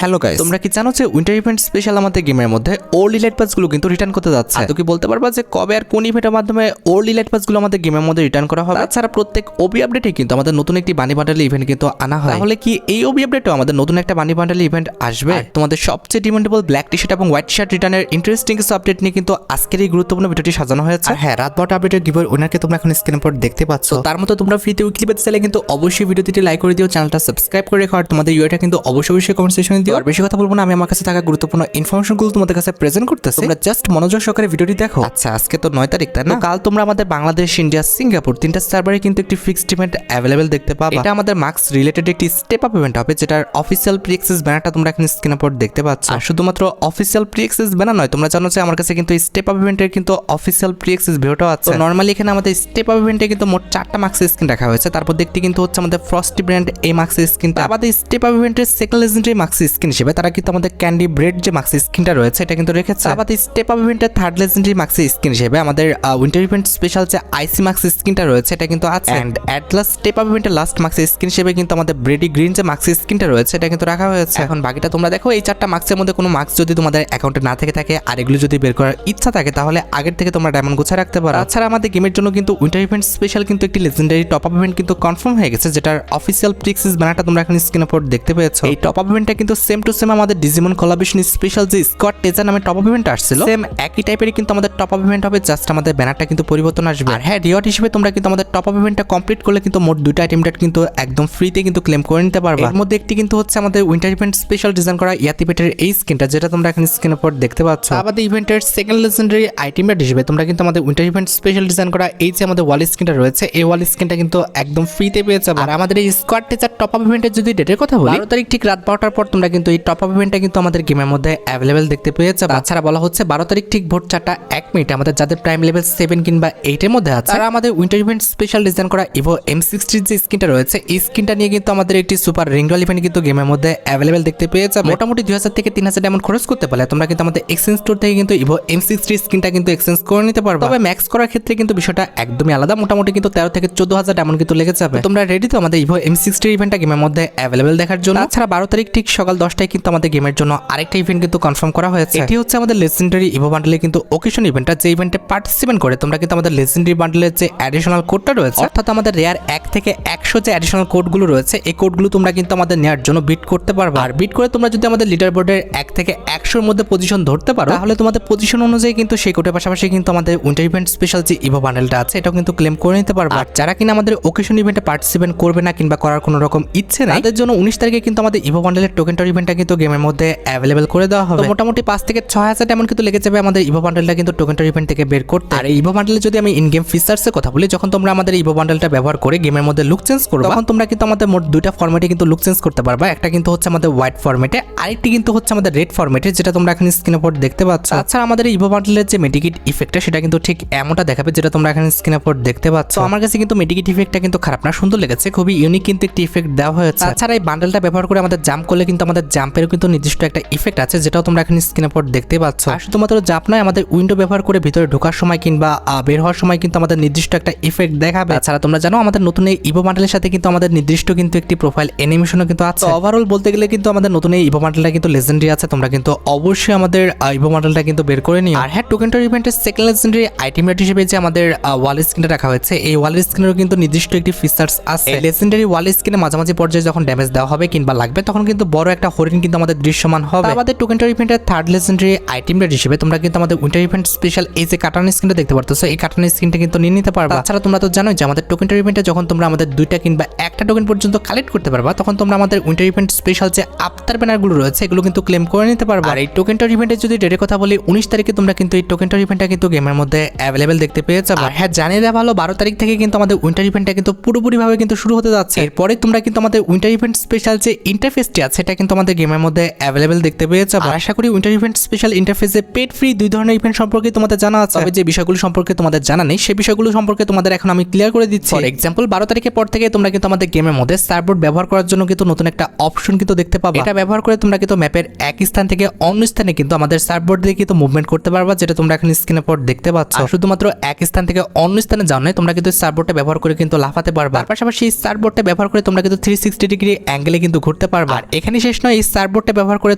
Hello guys, তোমরা কি জানো যে উইন্টার ইভেন্ট স্পেশাল আমাদের গেমের মধ্যে ওল্ড ইলাইট পাসগুলো কিন্তু রিটার্ন করতে যাচ্ছে? তো কি বলতে পারবা যে কবে আর কোন ইভেন্টের মাধ্যমে ওল্ড ইলাইট পাসগুলো আমাদের গেমের মধ্যে রিটার্ন করা হবে? তাছাড়া প্রত্যেক ওবি আপডেটে কিন্তু আমাদের নতুন একটি বানি বান্ডেল ইভেন্ট কিন্তু আনা হয়। তাহলে কি এই ওবি আপডেটেও আমাদের নতুন একটা বানি বান্ডেল ইভেন্ট আসবে? তোমাদের সবচেয়ে ডিমান্ডেবল ব্ল্যাক টি শার্ট এবং হোয়াইট টি শার্ট রিটার্নের ইন্টারেস্টিং কিছু আপডেট নিয়ে কিন্তু আজকের এই গুরুত্বপূর্ণ ভিডিওটি সাজানো হয়েছে। হ্যাঁ, রাত 12টা আপডেটের গিভওয়ে উইনারকে তোমরা এখন স্ক্রিনের উপর দেখতে পাচ্ছ। তার মতো তোমরা ফ্রিতে উইকলি পেতে চাইলে কিন্তু অবশ্যই ভিডিওটি লাইক করে দিও, চ্যানেলটা সাবস্ক্রাইব করে রেখো, আর তোমাদের ইউআইটা কিন্তু অবশ্যই কমেন্ট সেকশনে দিও। আর বেশি কথা বলবো না, আমি আমার কাছে থাকা গুরুত্বপূর্ণ ইনফরমেশনগুলো তোমাদের কাছে প্রেজেন্ট করতেছি, তোমরা জাস্ট মনোযোগ সহকারে ভিডিওটি দেখো। আচ্ছা, আজকে তো 9 তারিখ, তাই না? কাল তোমরা আমাদের বাংলাদেশ, ইন্ডিয়া, সিঙ্গাপুর তিনটা সার্ভারে কিন্তু একটি ফিক্সড ইভেন্ট অ্যাভেলেবেল দেখতে পাবে। এটা আমাদের মার্কস রিলেটেড একটি স্টেপ আপ ইভেন্ট হবে, যেটার অফিসিয়াল প্রি অ্যাক্সেস ব্যানারটা তোমরা এখানে স্ক্রিনের উপর দেখতে পাচ্ছ। আর শুধুমাত্র অফিসিয়াল প্রি অ্যাক্সেস ব্যানার নয়, তোমরা জানো যে আমার কাছে কিন্তু স্টেপ আপ ইভেন্টের কিন্তু অফিসিয়াল প্রি অ্যাক্সেস ভিডিওটাও আছে। নরমালি এখানে আমাদের স্টেপ আপ ইভেন্টে কিন্তু মোট 4টা মার্কস স্কিন রাখা হয়েছে। তারপর দেখতে কিন্তু হচ্ছে আমাদের ফ্রস্টি ব্র্যান্ড এই মার্কস স্কিনটা। আমাদের স্টেপ আপ ইভেন্টের সেকেন্ড লেজেন্ডারি মার্কস স্কিন হিসেবে তারা কিন্তু আমাদের ক্যান্ডি ব্রেড যে মার্কস স্কিনটা রয়েছে এটা কিন্তু রেখেছে। আমাদের স্টেপ আপ ইভেন্টের থার্ড লেজেন্ডারি মার্কস স্কিন হিসেবে আমাদের উইন্টার ইভেন্ট স্পেশাল যে আইসি মার্কস স্কিনটা রয়েছে এটা কিন্তু আছে। And at last step up ইভেন্টের লাস্ট মার্কস স্কিন হিসেবে কিন্তু আমাদের ব্রেডি গ্রিন যে মার্কস স্কিনটা রয়েছে এটা কিন্তু রাখা হয়েছে। এখন বাকিটা তোমরা দেখো, এই 4টা মার্কসের মধ্যে কোনো মার্কস যদি তোমাদের অ্যাকাউন্টে না থেকে থাকে আর এগুলো যদি বের করার ইচ্ছা থাকে তাহলে আগের থেকে তোমরা ডায়মন্ড গুছিয়ে রাখতে পারো। তাছাড়া আমাদের গেমের জন্য কিন্তু উইন্টার ইভেন্ট স্পেশাল কিন্তু একটি লেজেন্ডারি টপ আপ ইভেন্ট কিন্তু কনফার্ম হয়ে গেছে, যেটার অফিসিয়াল প্রি অ্যাক্সেস ব্যানারটা তোমরা এখন স্ক্রিনের উপর দেখতে পেয়েছো। এই টপ আপ ইভেন্টটা কিন্তু সেম টু সেম আমাদের ডিজিমন কোলাবরেশন স্পেশাল যে স্কোয়াড টেজার নামে টপ আপ ইভেন্ট আসছিল, সেম একই টাইপেরই কিন্তু আমাদের টপ আপ ইভেন্ট হবে, জাস্ট আমাদের ব্যানারটা কিন্তু পরিবর্তন আসবে। আর হ্যাঁ, রিওয়ার্ড হিসেবে তোমরা কিন্তু আমাদের টপ আপ ইভেন্টটা কমপ্লিট করলে কিন্তু মোট 2টা আইটেম কিন্তু একদম ফ্রিতে কিন্তু ক্লেম করে নিতে পারবে। এর মধ্যে একটি কিন্তু হচ্ছে আমাদের উইন্টার ইভেন্ট স্পেশাল ডিজাইন করা ইয়াতিপেটের এই স্কিনটা, যেটা তোমরা এখন স্ক্রিনের উপর দেখতে পাচ্ছ। আমাদের ইভেন্টের সেকেন্ড লেজেন্ডারি আইটেম হিসেবে তোমরা কিন্তু আমাদের উইন্টার ইভেন্ট স্পেশাল ডিজাইন করা এই যে আমাদের ওয়াল স্কিনটা রয়েছে, এই ওয়াল স্কিনটা কিন্তু একদম ফ্রিতে পেয়ে যাবে। আর আমাদের এই স্কোয়াড টেজার টপ আপ ইভেন্টের যদি ডেটের কথা বলি, 12 তারিখ ঠিক রাত 12টার পর তোমরা কিন্তু এই টপ আপ ইভেন্টটা কিন্তু আমাদের গেমের মধ্যে অ্যাভেলেবেল দেখতে পেয়ে যাবে। তাছাড়া বলা হচ্ছে 12 তারিখ ঠিক ভোর 4টা 1 মিনিটে আমাদের যাদের প্রাইম লেভেল 7 কিংবা 8 এর মধ্যে আছে তারা আমাদের উইন্টার ইভেন্ট স্পেশাল ডিজাইন করা ইভো M60 যে স্কিনটা রয়েছে এই স্কিনটা নিয়ে কিন্তু আমাদের একটি সুপার রিংডল ইভেন্ট কিন্তু গেমের মধ্যে অ্যাভেলেবেল দেখতে পেয়ে যাবে। মোটামুটি 2000 থেকে 3000 ডায়মন্ড খরচ করতে পারলে তোমরা কিন্তু আমাদের এক্সচেঞ্জ স্টোর থেকে কিন্তু ইভো M60 স্কিনটা কিন্তু এক্সচেঞ্জ করে নিতে পারবে। তবে ম্যাক্স করার ক্ষেত্রে কিন্তু বিষয়টা একদমই আলাদা, মোটামুটি কিন্তু 13 থেকে 14000 ডায়মন্ড কিন্তু লেগে যাবে। তোমরা রেডি তো আমাদের ইভো M60 ইভেন্টটা গেমের মধ্যে অ্যাভেলেবেল দেখার জন্য? তাছাড়া 12 তারিখ ঠিক সকাল 10টায় কিন্তু আমাদের গেমের জন্য আরেকটা ইভেন্ট কিন্তু কনফার্ম করা হয়েছে। এটি হচ্ছে আমাদের লেজেন্ডারি ইভো বান্ডেলে কিন্তু ওকেশন ইভেন্টটা, যে ইভেন্টে পার্টিসিপেট করে তোমরা কিন্তু আমাদের লেজেন্ডারি বান্ডেলের যে অ্যাডিশনাল কোডটা রয়েছে, অর্থাৎ আমাদের রেয়ার 1 থেকে 100 যে অ্যাডিশনাল কোডগুলো রয়েছে এই কোডগুলো তোমরা কিন্তু আমাদের নেওয়ার জন্য বিট করতে পারবে। আর বিট করে তোমরা যদি আমাদের লিডার বোর্ডের 1 থেকে 100 এর মধ্যে পজিশন ধরতে পারো তাহলে তোমাদের পজিশন অনুযায়ী কিন্তু সেই কোডের পাশাপাশি কিন্তু আমাদের উইন্টার ইভেন্ট স্পেশাল যে ইভো বান্ডেলটা আছে এটাও কিন্তু ক্লেম করে নিতে পারবে। আর যারা কিনা আমাদের ওকেশন ইভেন্টে পার্টিসিপেট করবে না কিংবা করার কোনো রকম ইচ্ছে নাই তাদের জন্য 19 তারিখে কিন্তু আমাদের ইভো বান্ডেলের টোকেনটার ইভেন্টটা কিন্তু গেমের মধ্যে অ্যাভেলেবল করে দেওয়া হবে। মোটামুটি 5 থেকে 6000 ডায়মন্ড কিন্তু লেগে যাবে আমাদের ইভো বান্ডেলটা কিন্তু টোকেনটার ইভেন্ট থেকে বের করতে। আর ইভো বান্ডেলে যদি আমি ইন গেম ফিচার্সের কথা বলি, যখন তোমরা আমাদের ইভো বান্ডেলটা ব্যবহার করে গেমের মধ্যে লুক চেঞ্জ করবে তখন তোমরা কিন্তু আমাদের মোট 2টা ফরম্যাটে কিন্তু লুক চেঞ্জ করতে পারবে। একটা কিন্তু হচ্ছে আমাদের হোয়াইট ফরম্যাটে, আরেকটি কিন্তু হচ্ছে আমাদের রেড ফরম্যাটে, যেটা তোমরা এখানে স্ক্রিনের উপর দেখতে পাচ্ছ। আচ্ছা, আমাদের ইভো বান্ডেলের যে মেডিকিট ইফেক্টটা সেটা কিন্তু ঠিক এমনটা দেখাবে যেটা তোমরা এখানে স্ক্রিনের উপর দেখতে পাচ্ছ। আমার কাছে কিন্তু মেডিকিট ইফেক্টটা কিন্তু খারাপ না, সুন্দর লেগেছে, খুবই ইউনিক কিন্তু একটি ইফেক্ট দেওয়া হয়েছে। তাছাড়া এই বান্ডেলটা ব্যবহার করে আমাদের জাম্প করলে কিন্তু আমাদের জাম্পেরও কিন্তু নির্দিষ্ট একটা ইফেক্ট আছে, যেটাও তোমরা এখানে স্ক্রিনের উপর দেখতে পাচ্ছ। আর শুধুমাত্র জাম্প নয়, আমাদের উইন্ডো ব্যবহার করে ভিতরে ঢোকার সময় কিংবা বের হওয়ার সময় কিন্তু আমাদের নির্দিষ্ট একটা ইফেক্ট দেখাবে। তাছাড়া তোমরা জানো আমাদের নতুন এই ইভো বান্ডেলের সাথে কিন্তু আমাদের নির্দিষ্ট কিন্তু একটি প্রোফাইল অ্যানিমেশনও কিন্তু আছে। ওভারঅল বলতে গেলে কিন্তু আমাদের নতুন এই ইভো বান্ডেলটা কিন্তু লেজেন্ডারি আছে, তোমরা কিন্তু অবশ্যই আমাদের ইভো বান্ডেলটা কিন্তু বের করে নিও। আর হ্যাঁ, টোকেনটার ইভেন্টের সেকেন্ড লেজেন্ডারি আইটেম রেট হিসেবে যে আমাদের ওয়াল স্ক্রিনটা রাখা হয়েছে এই ওয়াল স্ক্রিনেরও কিন্তু নির্দিষ্ট একটি ফিচার্স আছে। লেজেন্ডারি ওয়াল স্ক্রিনে মাঝামাঝি পর্যায়ে যখন ড্যামেজ দেওয়া হবে কিংবা লাগবে তখন কিন্তু বড় একটা হরিণ কিন্তু আমাদের দৃশ্যমান হবে। আমাদের টোকেনটার ইভেন্টের থার্ড লেজেন্ডারি আইটেম রেট হিসেবে তোমরা কিন্তু আমাদের উইন্টার ইভেন্ট স্পেশাল এই যে কাটান স্ক্রিনটা দেখতে পারতেছো এই কাটান স্ক্রিনটা কিন্তু নিয়ে নিতে পারবে। তাছাড়া তোমরা তো জানোই যে আমাদের টোকেনটার ইভেন্টে যখন তোমরা আমাদের 2টা কিংবা 1টা টোকেন পর্যন্ত কালেক্ট করতে পারবা তখন তোমরা আমাদের উইন্টার ইভেন্ট স্পেশাল যে আফতার ব্যানারগুলো রয়েছে এগুলো কিন্তু ক্লেম করে নিতে পারবা। আর এই টোকেনটার ইভেন্টের যদি ডেটের কথা বলি 19 তারিখে তোমরা কিন্তু এই টোকেনটার ইভেন্টটা কিন্তু গেমের মধ্যে অ্যাভেলেবেল দেখতে পেয়ে যাবে। আর হ্যাঁ, জানিয়ে দেওয়া ভালো 12 তারিখ থেকে কিন্তু আমাদের উইন্টার ইভেন্টটা কিন্তু পুরোপুরিভাবে কিন্তু শুরু হতে যাচ্ছে। এরপরে তোমরা কিন্তু আমাদের উইন্টার ইভেন্ট স্পেশাল যে ইন্টারফেসটি আছে এটা কিন্তু আমাদের গেমের মধ্যে অ্যাভেলেবেল দেখতে পেয়ে যাবে। আশা করি উইন্টার ইভেন্ট স্পেশাল ইন্টারফেসে পেড ফ্রি 2 ধরনের ইভেন্ট সম্পর্কে তোমাদের জানা আছে। তবে যে বিষয়গুলো সম্পর্কে তোমাদের জানা নেই সেই বিষয়গুলো সম্পর্কে তোমাদের এখন আমি ক্লিয়ার করে দিচ্ছি। ফর এক্সাম্পল 12 তারিখের পর থেকে তোমরা কিন্তু আমাদের গেমের মধ্যে সার্ভবোর্ড ব্যবহার করার জন্য কিন্তু নতুন একটা অপশন কিন্তু দেখতে পাবে। এটা ব্যবহার করে তোমরা কিন্তু ম্যাপের এক স্থান থেকে অন্য স্থানে কিন্তু আমাদের সার্ভবোর্ড দিয়ে কিন্তু মুভমেন্ট করতে পারবা, যেটা তোমরা এখন স্ক্রিনের উপর দেখতে পাচ্ছ। শুধুমাত্র এক স্থান থেকে অন্য স্থানে যাও না, তোমরা কিন্তু সার্ভবোর্ডটা ব্যবহার করে কিন্তু লাফাতে পারবা। পাশাপাশি সার্ভবোর্ডটা ব্যবহার করে তোমরা কিন্তু 360 ডিগ্রি অ্যাঙ্গেলে কিন্তু ঘুরতে পারবা। আর এখানে শেষ নয়, নয়, এই সার্ভবোর্ডটা ব্যবহার করে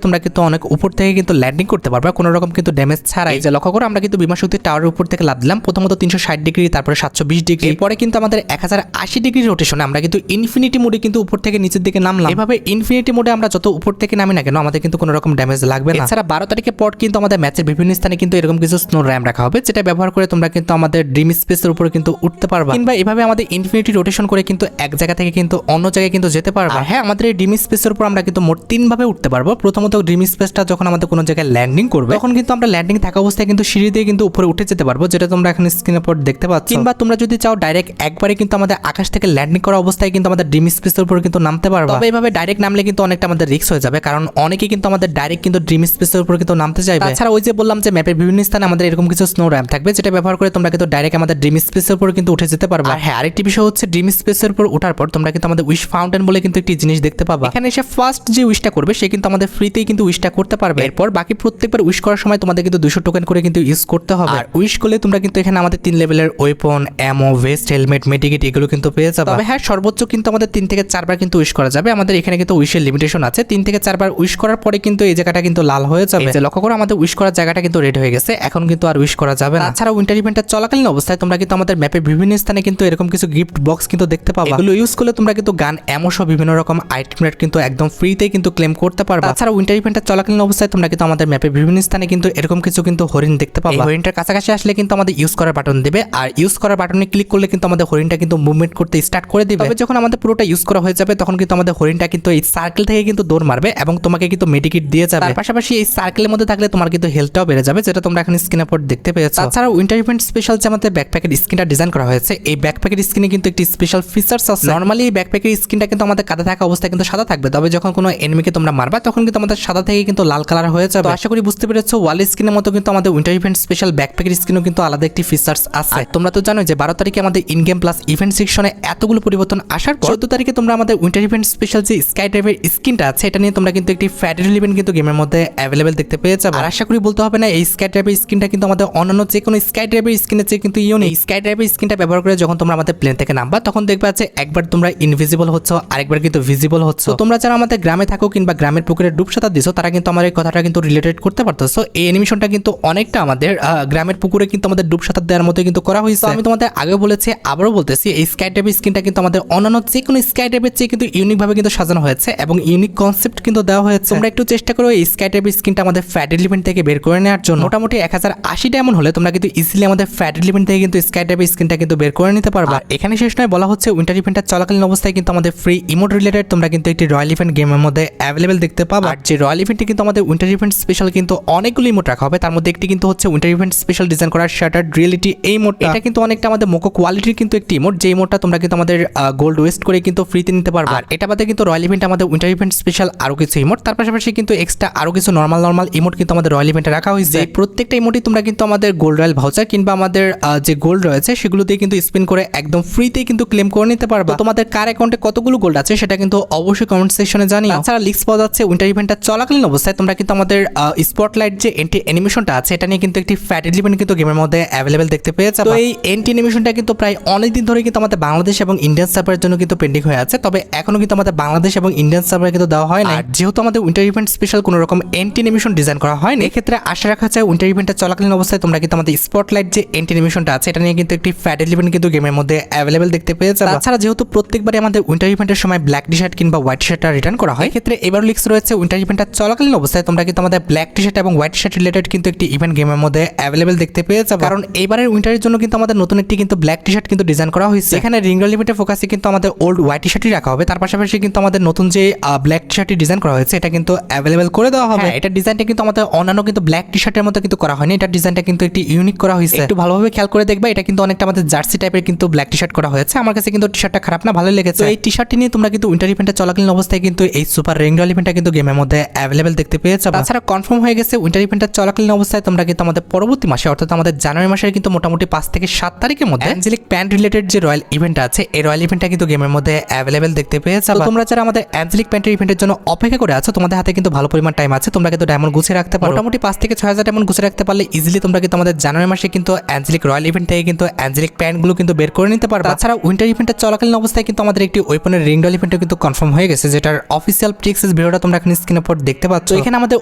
তোমরা কিন্তু অনেক উপর থেকে কিন্তু ল্যান্ডিং করতে পারবা কোনো রকম কিন্তু ড্যামেজ ছাড়াই। যে লক্ষ্য করো আমরা কিন্তু বিমান শক্তি টাওয়ারের উপর থেকে লাভ দিলাম, প্রথমত 360 ডিগ্রি, তারপরে 720 ডিগ্রি, এরপরে কিন্তু আমাদের 1080 ডিগ্রি রোটেশনে আমরা কিন্তু ইনফিনিটি মোডে কিন্তু উপর থেকে নিচের দিকে নামলাম। এভাবে ইনফিনিটি মোডে আমরা যত উপর থেকে নামি না কেন আমাদের কিন্তু কোনো রকম ড্যামেজ লাগবে না। এছাড়া 12 তারিখের পর কিন্তু আমাদের ম্যাচের বিভিন্ন স্থানে কিন্তু এরকম কিছু স্নো র্যাম রাখা হবে, যেটা ব্যবহার করে তোমরা কিন্তু আমাদের ড্রিম স্পেসের উপরে কিন্তু উঠতে পারবা, কিংবা এভাবে আমাদের ইনফিনিটি রোটেশন করে কিন্তু এক জায়গা থেকে কিন্তু অন্য জায়গায় কিন্তু যেতে পারবা। হ্যাঁ, আমাদের এই ড্রিম স্পেসের উপর আমরা কিন্তু মোট 3 ভাবে উঠতে পারবো। প্রথমত ড্রিম স্পেসটা যখন আমাদের কোনো জায়গায় ল্যান্ডিং করবে তখন কিন্তু আমরা ল্যান্ডিং থাকা অবস্থায় কিন্তু সিঁড়ি দিয়ে কিন্তু উপরে উঠে যেতে পারবো, যেটা তোমরা এখন স্ক্রিনের উপর দেখতে পাচ্ছ। কিংবা তোমরা যদি চাও ডাইরেক্ট একবারে কিন্তু আমাদের আকাশ থেকে ল্যান্ডিং করা অবস্থায় কিন্তু আমাদের ড্রিম স্পেসের উপর কিন্তু নামতে পারবা। তবে এইভাবে ডাইরেক্ট নামলে কিন্তু অনেকটা আমাদের রিস্ক হয়ে যাবে, কারণ অনেকেই কিন্তু আমাদের ডাইরেক্ট কিন্তু ড্রিম স্পেসের উপর কিন্তু নামতে চাইবে। তাছাড়া ওই যে বললাম যে ম্যাপের বিভিন্ন স্থানে আমাদের এরকম কিছু স্নো র্যাম থাকবে, যেটা ব্যবহার করে তোমরা কিন্তু ডাইরেক্ট আমাদের ড্রিম স্পেসের উপর কিন্তু উঠে যেতে পারবা। আর হ্যাঁ, আরেকটি বিষয় হচ্ছে ড্রিম স্পেসের উপর ওঠার পর তোমরা কিন্তু আমাদের উইশ ফাউন্টেন বলে কিন্তু একটি জিনিস দেখতে পাবা। এখানে এসে ফার্স্ট যে উইশটা করবে সে কিন্তু আমাদের ফ্রিতেই কিন্তু উইশটা করতে পারবে। এরপর বাকি প্রত্যেকবার উইশ করার সময় তোমাদের কিন্তু 200 টোকেন করে কিন্তু ইউজ করতে হবে। আর উইশ করলে তোমরা কিন্তু এখানে আমাদের 3 লেভেলের ওয়েপন, অ্যামো, ভেস্ট, হেলমেট, মেডিকেট এগুলো কিন্তু পেয়ে যাবে। তবে হ্যাঁ, সর্বোচ্চ কিন্তু আমাদের 3 থেকে 4 বার কিন্তু উইশ করা যাবে। আমাদের এখানে কিন্তু উইশের লিমিটেশন আছে, 3 থেকে 4 বার উইশ করার পরে কিন্তু এই জায়গাটা কিন্তু লাল হয়ে যাবে। যে লক্ষ্য করো আমাদের উইশ করার জায়গাটা কিন্তু রেড হয়ে গেছে, এখন কিন্তু আর উইশ করা যাবে না। তাছাড়া উইন্টার ইভেন্টটা চলাকালীন অবস্থায় তোমরা কিন্তু আমাদের ম্যাপের বিভিন্ন স্থানে কিন্তু এরকম কিছু গিফট বক্স কিন্তু দেখতে পাবা। এগুলো ইউজ করলে তোমরা কিন্তু গান, অ্যামো সহ বিভিন্ন রকম আইটেম কিন্তু একদম ফ্রিতে কিন্তু ক্লেম করতে পারবা। তাছাড়া উইন্টার ইভেন্টটা চলাকালীন অবস্থায় তোমরা কিন্তু আমাদের ম্যাপের বিভিন্ন স্থানে কিন্তু এরকম কিছু কিন্তু হরিণ দেখতে পাবা। হরিণটার কাছাকাছি আসলে কিন্তু আমাদের ইউজ করার বাটন দিবে, আর ইউজ করার বাটনে ক্লিক করলে কিন্তু আমাদের হরিণটা কিন্তু মুভমেন্ট করতে স্টার্ট করে দিবে। তবে যখন আমাদের পুরোটা ইউজ করা হয়ে যাবে তখন কিন্তু আমাদের হরিণটা কিন্তু এই সার্কেল থেকে কিন্তু দৌড় মারবে এবং তোমাকে কিন্তু মেডিকিট দিয়ে যাবে। তার পাশাপাশি এই সার্কেলের মধ্যে থাকলে তোমার কিন্তু হেলথটাও বেড়ে যাবে, যেটা তোমরা এখন স্ক্রিনের উপর দেখতে পেয়েছো। তাছাড়া উইন্টার ইভেন্ট স্পেশাল যে আমাদের ব্যাকপ্যাকের স্কিনটা ডিজাইন করা হয়েছে, এই ব্যাকপ্যাকের স্কিনে কিন্তু একটি স্পেশাল ফিচার্স আছে। নরমালি এই ব্যাকপ্যাকের স্কিনটা কিন্তু আমাদের কাঁধে থাকা অবস্থায় কিন্তু সাদা থাকবে, তবে যখন কোনো এনিমিকে তোমরা মারবা তখন কিন্তু আমাদের সাদা থেকে কিন্তু লাল কালার হয়ে যাবে। আশা করি বুঝতে পেরেছো, ওয়াল স্কিনের মতো কিন্তু আমাদের উইন্টার ইভেন্ট স্পেশাল ব্যাকপ্যাকের স্কিনও কিন্তু আলাদা একটি ফিচার্স আছে। তোমরা তো জানো যে 12 তারিখে আমাদের ইন গেম প্লাস ইভেন্ট সেকশনে এতগুলো পরিবর্তন আসার পর 14 তারিখে তোমরা আমাদের উইন্টার ইভেন্ট স্পেশাল যে স্কাই ড্রাইভের স্কিনটা আছে এটা নিয়ে তোমরা কিন্তু একটি ফ্যাডারেল ইভেন্ট কিন্তু গেমের মধ্যে অ্যাভেলেবেল দেখতে পেয়ে যাবে। আর আশা করি বলতে হবে না, এই স্কাই ড্রাইভের স্কিনটা কিন্তু আমাদের অন্যান্য যে কোনো স্কাই ড্রাইভের স্কিনের চেয়ে কিন্তু ইউনিক। স্কাই ড্রাইভের স্কিনটা ব্যবহার করে যখন তোমরা আমাদের প্লেন থেকে নামবা তখন দেখবা যে একবার তোমরা ইনভিজিবল হচ্ছ, আরেকবার কিন্তু ভিজিবল হচ্ছ। তোমরা যারা আমাদের গ্রামে থাকো কিংবা গ্রামের পুকুরে ডুব সাঁতার দিছো তারা কিন্তু আমার এই কথাটা কিন্তু রিলেটেড করতে পারতেছো। এই অ্যানিমেশনটা কিন্তু অনেকটা আমাদের গ্রামের পুকুরে কিন্তু আমাদের ডুব সাঁতার দেওয়ার মতো কিন্তু করা হয়েছে। আমি তোমাদের আগেও বলেছি, আবারও বলতেছি, এই স্কাই ড্রাইভের স্কিনটা কিন্তু আমাদের অন্যান্য যে কোনো স্কাই ড্রাইভের চেয়ে কিন্তু ইউনিক ভাবে কিন্তু সাজানো হয়েছে এবং ইউনিক কনসেপ্ট কিন্তু দেওয়া হয়েছে। তোমরা একটু চেষ্টা করো এই স্কাই ড্রাইভের স্কিনটা আমাদের ফ্যাডারেল ইভেন্ট থেকে বের করে নেওয়ার জন্য। মোটামুটি 1080 ডায়মন্ড হলে তোমরা কিন্তু ইজিলি আমাদের ফ্যাডারেল ইভেন্ট থেকে কিন্তু স্কাই ড্রাইভের স্কিনটা কিন্তু বের করে নিতে পারবা। এখানে শেষ নয়, বলা হচ্ছে উইন্টার ইভেন্টটা চলাকালীন অবস্থায় কিন্তু আমাদের ফ্রি ইমোট রিলেটেড তোমরা কিন্তু একটি রয়্যাল ইভেন্ট গেমের মধ্যে অ্যাভেলেবেল দেখতে পাবা। আর যে রয়্যাল ইভেন্টে কিন্তু আমাদের উইন্টার ইভেন্ট স্পেশাল কিন্তু অনেকগুলো ইমোট রাখা হবে, তার মধ্যে একটি কিন্তু হচ্ছে উইন্টার ইভেন্ট স্পেশাল ডিজাইন করা শাটার্ড রিয়েলিটি। এই ইমোটটা এটা কিন্তু অনেকটা আমাদের মোকো কোয়ালিটির কিন্তু একটি ইমোট, যে ইমোটটা তোমরা কিন্তু আমাদের গোল্ড ওয়েস্ট করে কিন্তু ফ্রিতে নিতে পারবা। আর এটা বাদে কিন্তু রয়্যাল ইভেন্ট আমাদের উইন্টার ইভেন্ট স্পেশাল আরো কিছু ইমোট, তার পাশাপাশি কিন্তু এক্সট্রা আরো কিছু নরমাল ইমোট কিন্তু আমাদের রয়্যাল ইভেন্টে রাখা হয়েছে। প্রত্যেকটা ইমোটই তোমরা কিন্তু আমাদের গোল্ড রয়্যাল ভাউচার কিংবা আমাদের যে গোল্ড রয়েছে সেগুলো দিয়ে কিন্তু স্পিন করে একদম ফ্রিতেই কিন্তু ক্লেম করে নিতে পারবা। তোমাদের কার অ্যাকাউন্টে কতগুলো গোল্ড আছে সেটা কিন্তু অবশ্যই কমেন্ট সেকশনে জানিও। তাছাড়া লিস্ট পাওয়া যাচ্ছে উইন্টার ইভেন্টটা চলাকালীন অবস্থায় তোমরা কিন্তু আমাদের স্পটলাইট যে এন্টি অ্যানিমেশনটা আছে এটা নিয়ে কিন্তু একটি ফ্যাডারেল ইভেন্ট কিন্তু গেমের মধ্যে অ্যাভেলেবেল দেখতে পেয়ে যাবে। তো এই এন্টি অ্যানিমেশনটা কিন্তু প্রায় অনেকদিন ধরে কিন্তু আমাদের বাংলাদেশ এবং ইন্ডিয়ান সার্ভারের জন্য কিন্তু পেন্ডিং হয়ে আছে, তবে এখনো কিন্তু আমাদের বাংলাদেশ এবং ইন্ডিয়ান সার্ভারে কিন্তু দেওয়া হয় না। যেহেতু আমাদের উইন্টার ইভেন্ট স্পেশাল কোনো রকম এন্টি অ্যানিমেশন ডিজাইন করা হয়নি, এক্ষেত্রে আশা রাখা যায় উইন্টার ইভেন্টটা চলাকালীন অবস্থায় তোমরা কিন্তু আমাদের স্পটলাইট যে এন্টি অ্যানিমেশনটা আছে এটা নিয়ে কিন্তু একটি ফ্যাডারেল ইভেন্ট কিন্তু গেমের মধ্যে অ্যাভেলেবেল দেখতে পেয়ে যাবে। তাছাড়া যেহেতু প্রত্যেকবারই আমাদের উইন্টার ইভেন্টের সময় ব্ল্যাক টি শার্ট কিংবা হোয়াইট টি শার্টটা রিটার্ন করা হয়, এক্ষেত্রে এবারও লিক্স রয়েছে উইন্টার ইভেন্টটা চলাকালীন অবস্থায় তোমরা কিন্তু আমাদের ব্ল্যাক টি শার্ট এবং হোয়াইট টি শার্ট রিলেটেড কিন্তু একটি ইভেন্ট গেমের মধ্যে অ্যাভেলেবেল দেখতে পেয়ে যাবে। কারণ এবারের উইন্টারের জন্য কিন্তু আমাদের নতুন একটি কিন্তু ব্ল্যাক টি শার্ট কিন্তু ডিজাইন করা হয়েছে। এখানে রিং রয়্যাল ইভেন্টের ফোকাসে কিন্তু আমাদের ওল্ড হোয়াইট টি শার্টই রাখা হবে, তার পাশাপাশি কিন্তু আমাদের নতুন যে ব্ল্যাক টি শার্টটি ডিজাইন করা হয়েছে এটা কিন্তু অ্যাভেলেবেল করে দেওয়া হবে। এটা ডিজাইনটা কিন্তু আমাদের অন্যান্য কিন্তু ব্ল্যাক টি শার্টের মতো কিন্তু করা হয়নি, এটা ডিজাইনটা কিন্তু একটি ইউনিক করা হয়েছে। একটু ভালোভাবে খেয়াল করে দেখবা, এটা কিন্তু অনেকটা আমাদের জার্সি টাইপের কিন্তু ব্ল্যাক টি শার্ট করা হয়েছে। আমার কাছে কিন্তু টি শার্টটা খারাপ না, ভালোই লেগেছে। এই টি শার্টটি নিয়ে তোমরা কিন্তু উইন্টার ইভেন্টে চলাকালীন অবস্থায় কিন্তু এই সুপার রিং রয়্যাল ইভেন্টটা কিন্তু গেমের মধ্যে অ্যাভেলেবেল দেখতে পেয়ে যাবে। তাছাড়া কনফার্ম হয়ে গেছে উইন্টার ইভেন্টটা চলাকালীন অবস্থায় তোমরা কিন্তু আমাদের পরবর্তী মাসে অর্থাৎ আমাদের জানুয়ারি মাসের কিন্তু মোটামুটি 5 থেকে 7 তারিখের মধ্যে অ্যাঞ্জেলিক প্যান্ট রিলেটেড যে রয়্যাল ইভেন্ট আছে এই রয়্যাল ইভেন্টটা কিন্তু গেমের মধ্যে অ্যাভেলেবেল দেখতে পেয়ে যাবে। তোমরা যারা আমাদের অ্যাঞ্জেলিক প্যান্টের ইভেন্টের জন্য অপেক্ষা করে আছো তোমাদের হাতে কিন্তু ভালো পরিমাণ টাইম আছে, তোমরা কিন্তু ডায়মন্ড গুছিয়ে রাখতে পারো। মোটামুটি 5 থেকে 6,000 ডায়মন্ড গুছিয়ে রাখতে পারলে ইজিলি তোমরা কিন্তু আমাদের জানুয়ারি মাসে কিন্তু অ্যাঞ্জেলিক রয়্যাল ইভেন্ট থেকে কিন্তু অ্যাঞ্জেলিক প্যান্টগুলো কিন্তু বের করে নিতে পারবে। তাছাড়া উইন্টার ইভেন্টের চলাকালীন অবস্থায় কিন্তু আমাদের একটি ওয়েপনের রিং রয়্যাল ইভেন্টও কিন্তু কনফার্ম হয়ে গেছে, যেটার অফিসিয়াল ট্রিক্স অ্যাক্সেস ভিডিওটা তোমরা এখন স্ক্রিনের উপর দেখতে পাচ্ছ। তো এখানে আমাদের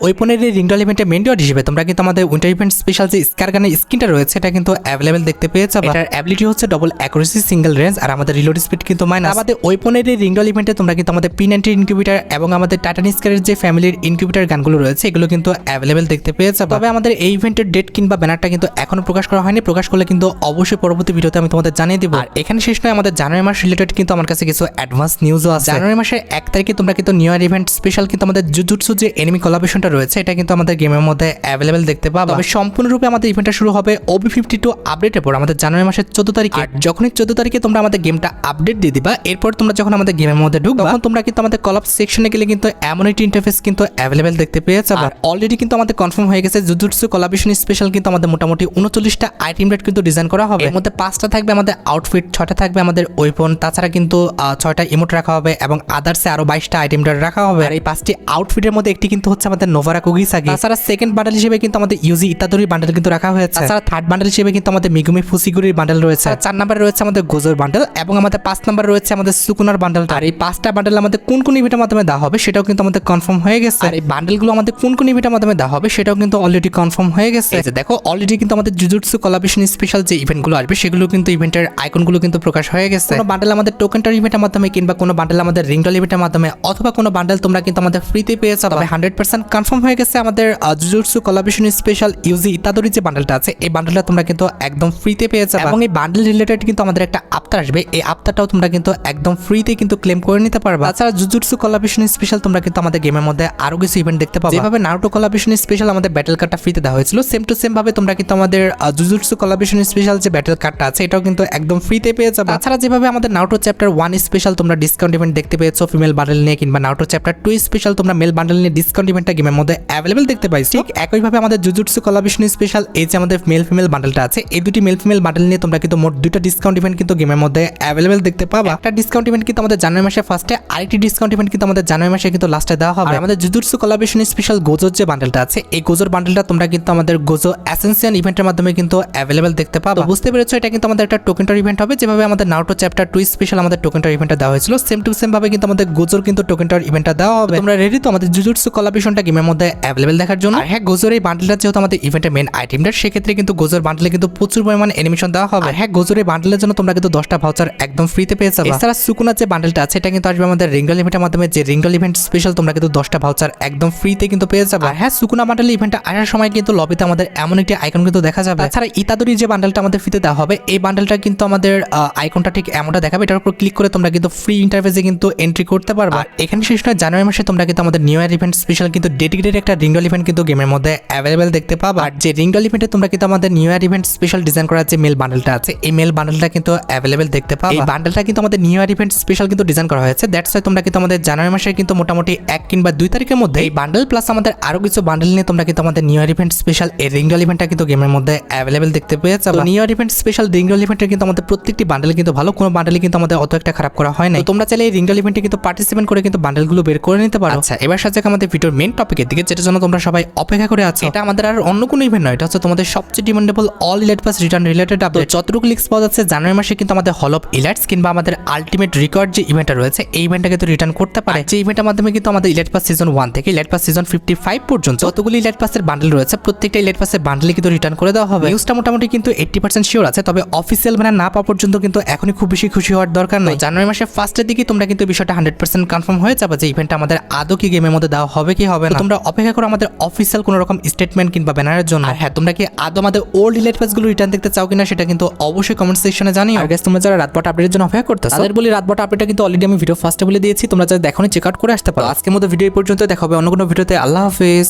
ওয়েপনের এই রিংডল ইভেন্টের মেন ডিওয়ার্ড হিসেবে তোমরা কিন্তু আমাদের উইন্টার ইভেন্ট স্পেশাল যে স্কার গানের স্কিনটা রয়েছে এটা কিন্তু অ্যাভেলেবেল দেখতে পেয়েছো। এটার অ্যাবিলিটি হচ্ছে ডবল অ্যাকুরেসি, সিঙ্গেল রেঞ্জ, আর আমাদের রিলোড স্পিড কিন্তু মাইনাস। আমাদের ওয়েপনের এই রিংডল ইভেন্টে তোমরা কিন্তু আমাদের P90 ইনকিউবেটর এবং আমাদের টাইটান স্কারের যে ফ্যামিলির ইনকিউবেটর গানগুলো রয়েছে এগুলো কিন্তু অ্যাভেলেবেল দেখতে পেয়েছো। তবে আমাদের এই ইভেন্টের ডেট কিংবা ব্যানারটা কিন্তু এখনো প্রকাশ করা হয়নি, প্রকাশ করলে কিন্তু অবশ্যই পরবর্তী ভিডিওতে আমি তোমাদের জানিয়ে দিব। আর এখানে শেষ নয়, আমাদের জানুয়ারি মাস রিলেটেড কিন্তু আমার কাছে কিছু অ্যাডভান্স নিউজও আছে। জানুয়ারি মাসের 1 তারিখে তোমরা কিন্তু নিউ ইয়ার ইভেন্ট স্পেশাল কিন্তু আমাদের জুজুৎসু যে এনিমি কোলাবরেশনটা রয়েছে এটা কিন্তু আমাদের গেমের মধ্যে অ্যাভেলেবেল দেখতে পাবো। তবে সম্পূর্ণরূপে আমাদের ইভেন্টটা শুরু হবে OB52 আপডেটের পর আমাদের জানুয়ারি মাসের 14 তারিখে। যখনই 14 তারিখে তোমরা আমাদের গেমটা আপডেট দিয়ে দিবা, এরপর তোমরা যখন আমাদের গেমের মধ্যে ঢুকবা তখন তোমরা কিন্তু আমাদের কল অফ সেকশনে গেলে কিন্তু এমনইটি ইন্টারফেস কিন্তু অ্যাভেলেবেল দেখতে পেয়ে যাবে। আর অলরেডি কিন্তু আমাদের কনফার্ম হয়ে গেছে জুজুৎসু কোলাবরেশন স্পেশাল কিন্তু আমাদের মোটামুটি 39টা আইটেম রেট কিন্তু ডিজাইন করা হবে। এর মধ্যে 5টা থাকবে আমাদের আউটফিট, 6টা থাকবে আমাদের ওয়েপন, তাছাড়া কিন্তু 6টা ইমোট রাখা হবে এবং আদার্সে আরো 22টা আইটেম রেট রাখা হবে। আর এই 5টি আউটফিটের মধ্যে একটি কিন্তু হচ্ছে আমাদের নোভারা কুগিসাগি। তাছাড়া সেকেন্ড বান্ডেল হিসেবে কিন্তু আমাদের ইউজি ইত্যাদির বান্ডেল কিন্তু রাখা হয়েছে। তাছাড়া থার্ড বান্ডেল হিসেবে কিন্তু আমাদের মিগুমি ফুসিগুরির বান্ডেল রয়েছে। 4 নম্বরে রয়েছে আমাদের গোজোর বান্ডেল এবং আমাদের 5 নম্বরে রয়েছে আমাদের সুকুনার বান্ডেল। আর এই 5টা বান্ডেল আমাদের কোন কোন ইভেন্টের মাধ্যমে দেওয়া হবে সেটাও কিন্তু আমাদের কনফার্ম হয়ে গেছে। আর এই বান্ডেলগুলো আমাদের কোন কোন ইভেন্টের মাধ্যমে দেওয়া হবে সেটাও কিন্তু অলরেডি কনফার্ম হয়ে গেছে। দেখো অলরেডি কিন্তু আমাদের জুজুৎসু কোলাবরেশন স্পেশাল যে ইভেন্টগুলো আসবে সেগুলো কিন্তু ইভেন্টের আইকনগুলো কিন্তু প্রকাশ হয়ে গেছে। কোনো বান্ডেল আমাদের টোকেনটার ইভেন্টের মাধ্যমে কিংবা কোনো বান্ডেল আমাদের রিংডল ইভেন্টের মাধ্যমে অথবা কোনো বান্ডেল তোমরা কিন্তু আমাদের ফ্রিতে পেয়ে যাবে। তবে 100% কনফার্ম হয়ে গেছে আমাদের জুজুৎসু কোলাবরেশন স্পেশাল ইউজি ইত্যাদির যে বান্ডেলটা আছে এই বান্ডেলটা তোমরা কিন্তু একদম ফ্রিতে পেয়ে যাবে। এবং এই বান্ডেল রিলেটেড কিন্তু আমাদের একটা আফতার আসবে, এই আফতারটাও তোমরা কিন্তু একদম ফ্রিতে কিন্তু ক্লেম করে নিতে পারবে। তাছাড়া জুজুৎসু কোলাবরেশন স্পেশাল তোমরা কিন্তু আমাদের গেমের মধ্যে আরো কিছু ইভেন্ট দেখতে পাবে। যেভাবে নারুটো কোলাবরেশন স্পেশাল আমাদের ব্যাটল কার্ডটা ফ্রিতে দেওয়া হয়েছিল, সেম টু সেম ভাবে তোমরা কিন্তু আমাদের জুজুৎসু কোলাবরেশন স্পেশাল যে ব্যাটল কার্ডটা আছে এটাও কিন্তু একদম ফ্রিতে পেয়ে যাবে। তাছাড়া যেভাবে আমাদের নারুটো চ্যাপ্টার 1 স্পেশাল তোমরা ডিসকাউন্ট ইভেন্ট দেখতে পেয়েছো ফিমেল বান্ডেল নিয়ে, কিংবা নারুটো চ্যাপ্টার 2 স্পেশাল তোমরা মেল বান্ডেল নিয়ে ডিসকাউন্ট ইভেন্টটা গেমের মধ্যে অ্যাভেলেবল দেখতে পাইছো, ঠিক একইভাবে আমাদের জুজুৎসু কোলাবরেশন স্পেশাল এই যে আমাদের মেল ফিমেল বান্ডেলটা আছে এই দুটি মেল ফিমেল বান্ডেল নিয়ে তোমরা কিন্তু মোট 2টা ডিসকাউন্ট ইভেন্ট কিন্তু গেমের মধ্যে অ্যাভেলেবল দেখতে পাবা। একটা ডিসকাউন্ট ইভেন্ট কিন্তু আমাদের জানুয়ারি মাসে ফার্স্টে, আরেকটি ডিসকাউন্ট ইভেন্ট কিন্তু আমাদের জানুয়ারি মাসে কিন্তু লাস্টে দেওয়া হবে। আমাদের জুজুৎসু কোলাবরেশন স্পেশাল গোজোর যে বান্ডেলটা আছে এই গোজোর বান্ডেলটা তোমরা কিন্তু আমাদের গোজো অ্যাসেনশিয়ান ইভেন্টের মাধ্যমে কিন্তু অ্যাভেলেবল দেখতে পাবা। বুঝতে পেরেছো এটা কিন্তু আমাদের একটা টোকেনটার ইভেন্ট হবে। যেভাবে আমাদের নারুটো চ্যাপ্টার 2 স্পেশাল আমাদের টোকেনটার ইভেন্টটা দেওয়া হয়েছিল, সেম টু সেম ভাবে কিন্তু আমাদের গোজোর কিন্তু টোকেনটার ইভেন্টটা দেওয়া হবে। তোমরা রেডি তো আমাদের জুজুৎসু কোলাবরেশনটা গেমের মধ্যে অ্যাভেলেবল দেখার জন্য? আর হ্যাঁ, গোজোর এই বান্ডেলটা যেহেতু আমাদের ইভেন্টের মেন আইটেমটা, সেক্ষেত্রে কিন্তু গোজোর বান্ডেলে কিন্তু প্রচুর পরিমাণ অ্যানিমেশন দেওয়া হবে। আর হ্যাঁ, গোজোর এই বান্ডেলের জন্য তোমরা কিন্তু 10টা ভাউচার একদম ফ্রিতে পেয়ে যাবে। এছাড়া সুকুনার যে বান্ডেলটা আছে এটা কিন্তু আসবে আমাদের রিংডল ইভেন্টের মাধ্যমে, যে রিংডল ইভেন্ট স্পেশাল তোমরা কিন্তু 10টা ভাউচার একদম ফ্রিতে কিন্তু পেয়ে যাবে। আর হ্যাঁ, সুকুনা বান্ডেল ইভেন্টটা আসার সময় কিন্তু লবিতে আমাদের এমন একটি আইকন কিন্তু দেখা যাবে। তাছাড়া ইতাদুরি যে বান্ডেলটা আমাদের ফ্রিতে দেওয়া হবে এই বান্ডেলটা কিন্তু আমাদের আইকনটা ঠিক এমনটা দেখাবে, এটার উপর ক্লিক করে তোমরা কিন্তু ফ্রি ইন্টারফেসে কিন্তু এন্ট্রি করতে পারবে। আর এখানে শেষ নয়, জানুয়ারি মাসে তোমরা কিন্তু আমাদের নিউ ইয়ার ইভেন্ট স্পেশাল কিন্তু ডেডিকেটেড একটা রিংডল ইভেন্ট কিন্তু গেমের মধ্যে অ্যাভেলেবল দেখতে পাবা। আর যে রিংডল ইভেন্টে তোমরা কিন্তু আমাদের new year event special design করার যে মেল বান্ডেলটা আছে এই মেল বান্ডেলটা কিন্তু অ্যাভেলেবল দেখতে পাবা। এই বান্ডেলটা কিন্তু আমাদের নিউ ইয়ার ইভেন্ট স্পেশাল কিন্তু ডিজাইন করা হয়েছে, দ্যাটস ওয়াই তোমরা কিন্তু আমাদের জানুয়ারি মাসে কিন্তু মোটামুটি 1 কিংবা 2 তারিখের মধ্যে এই বান্ডেল প্লাস আমাদের আরো কিছু বান্ডেল নিয়ে তোমরা কিন্তু আমাদের নিউ ইয়ার ইভেন্ট স্পেশাল এই রিংডল ইভেন্টটা কিন্তু গেমের মধ্যে অ্যাভেলেবল দেখতে পেয়ে যাবে। নিউ ইয়ার ইভেন্ট স্পেশাল রিংডল ইভেন্টের কিন্তু আমাদের প্রত্যেকটি বান্ডেল কিন্তু ভালো, কোনো বান্ডেলে কিন্তু আমাদের অত একটা খারাপ করা হয় না। তোমরা চাইলে এই রিংডল ইভেন্টে কিন্তু পার্টিসিপেট করে কিন্তু বান্ডেলগুলো বের করে নিতে পারো। আচ্ছা, এবার সাথে আমাদের ভিডিওর মেইন টপিকের দিকে, যেটার জন্য তোমরা সবাই অপেক্ষা করে আছো। এটা আমাদের আর অন্য কোনো ইভেন্ট নয়, এটা হচ্ছে তোমাদের সবচেয়ে demandable all elite pass return related update. যতটুকু লিক্স পাওয়া যাচ্ছে জানুয়ারি মাসে কিন্তু আমাদের হল অফ ইলাইটস কিংবা আমাদের আলটিমেট রেকর্ড যে ইভেন্টটা রয়েছে এই ইভেন্টটা কিন্তু রিটার্ন করতে পারে। যে ইভেন্টের মাধ্যমে কিন্তু আমাদের ইলাইট পাস সিজন 1 থেকে ইলাইট পাস সিজন 55 পর্যন্ত যতগুলি ইলাইট পাসের বান্ডেল রয়েছে প্রত্যেকটা ইলাইট পাসের বান্ডেল কিন্তু রিটার্ন করে দেওয়া হবে। নিউজটা মোটামুটি কিন্তু 80% শিওর আছে, তবে অফিসিয়াল ব্যানার না পাওয়া পর্যন্ত কিন্তু এখনই খুব বেশি খুশি হওয়ার দরকার নেই। জানুয়ারি মাসের ফার্স্টের দিকে তোমরা কিন্তু বিষয়টা 100% কনফার্ম হয়ে যাবে যে ইভেন্টটা আমাদের আদৌ কি গেমের মধ্যে দেওয়া হবে কি হবে না। তোমরা অপেক্ষা করো আমাদের অফিসিয়াল কোনো রকম স্টেটমেন্ট কিংবা ব্যানারের জন্য। আর হ্যাঁ, তোমরা কি আদৌ আমাদের ওল্ড ইলাইট পাসগুলো রিটার্ন দেখতে চাও কিনা সেটা কিন্তু অবশ্যই কমেন্ট সেকশনে জানিও। আর গাইস, তোমরা যারা রাতবাট আপডেটের জন্য অপেক্ষা করতেছো তাদের বলি রাতবাট আপডেটটা কিন্তু অলরেডি আমি ভিডিও ফার্স্টে বলে দিয়েছি, তোমরা যারা দেখোনি চেক আউট করে আসতে পারো। আজকের মতো ভিডিও এই পর্যন্ত, দেখা হবে অন্য কোনো ভিডিওতে। আল্লাহ হাফেজ।